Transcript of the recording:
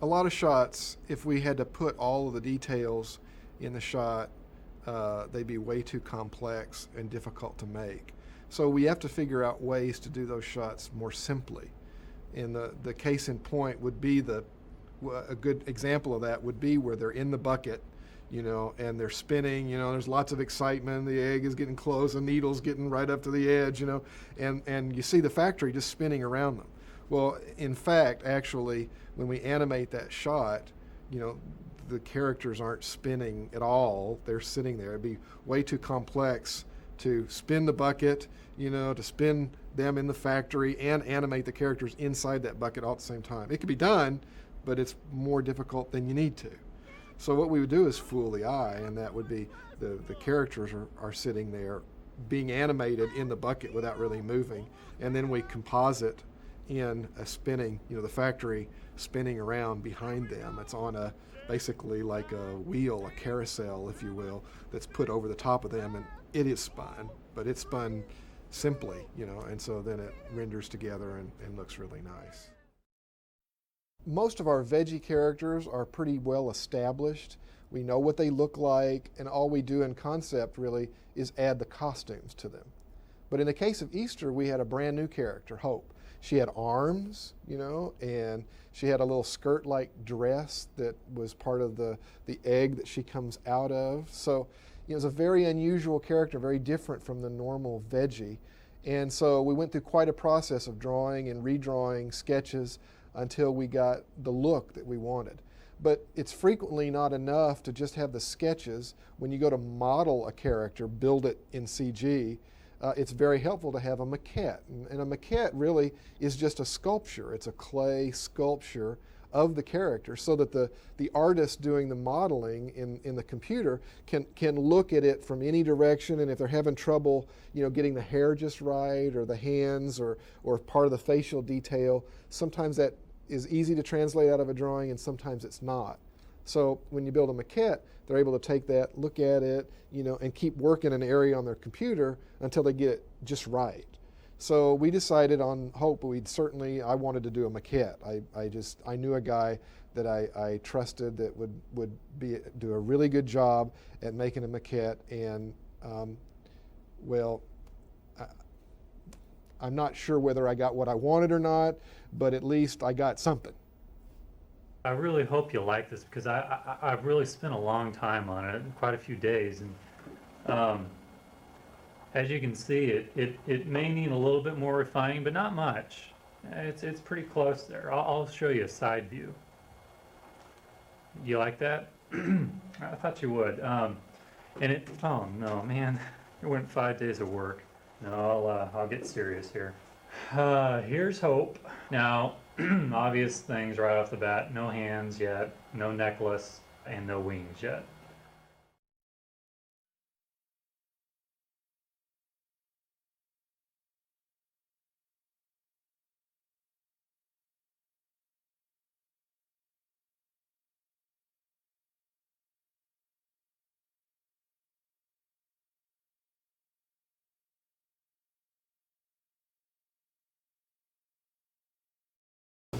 A lot of shots, if we had to put all of the details in the shot, they'd be way too complex and difficult to make. So we have to figure out ways to do those shots more simply. And the case in point would be a good example of that would be where they're in the bucket, and they're spinning, there's lots of excitement, the egg is getting close, the needle's getting right up to the edge, and you see the factory just spinning around them. Well, in fact, actually, when we animate that shot, the characters aren't spinning at all. They're sitting there. It'd be way too complex to spin the bucket, to spin them in the factory and animate the characters inside that bucket all at the same time. It could be done, but it's more difficult than you need to. So what we would do is fool the eye, and that would be the characters are sitting there being animated in the bucket without really moving, and then we composite in a spinning, the factory spinning around behind them. It's on basically like a wheel, a carousel, if you will, that's put over the top of them, and it is spun, but it's spun simply, and so then it renders together and looks really nice. Most of our veggie characters are pretty well established. We know what they look like, and all we do in concept really is add the costumes to them. But in the case of Easter, we had a brand new character, Hope. She had arms, and she had a little skirt-like dress that was part of the egg that she comes out of. So, it's a very unusual character, very different from the normal veggie. And so we went through quite a process of drawing and redrawing sketches until we got the look that we wanted. But it's frequently not enough to just have the sketches. When you go to model a character, build it in CG, it's very helpful to have a maquette. And a maquette really is just a sculpture. It's a clay sculpture of the character so that the artist doing the modeling in the computer can look at it from any direction, and if they're having trouble getting the hair just right or the hands or part of the facial detail, sometimes that is easy to translate out of a drawing and sometimes it's not. So when you build a maquette, they're able to take that, look at it, and keep working an area on their computer until they get it just right. So we decided on Hope, I wanted to do a maquette. I knew a guy that I trusted that would do a really good job at making a maquette, and I'm not sure whether I got what I wanted or not, but at least I got something. I really hope you like this because I've really spent a long time on it, quite a few days, and as you can see, it may need a little bit more refining, but not much. It's pretty close there. I'll show you a side view. You like that? I thought you would. Oh no, man, it went 5 days of work. No, I'll get serious here. Here's Hope. Now, obvious things right off the bat: no hands yet, no necklace, and no wings yet.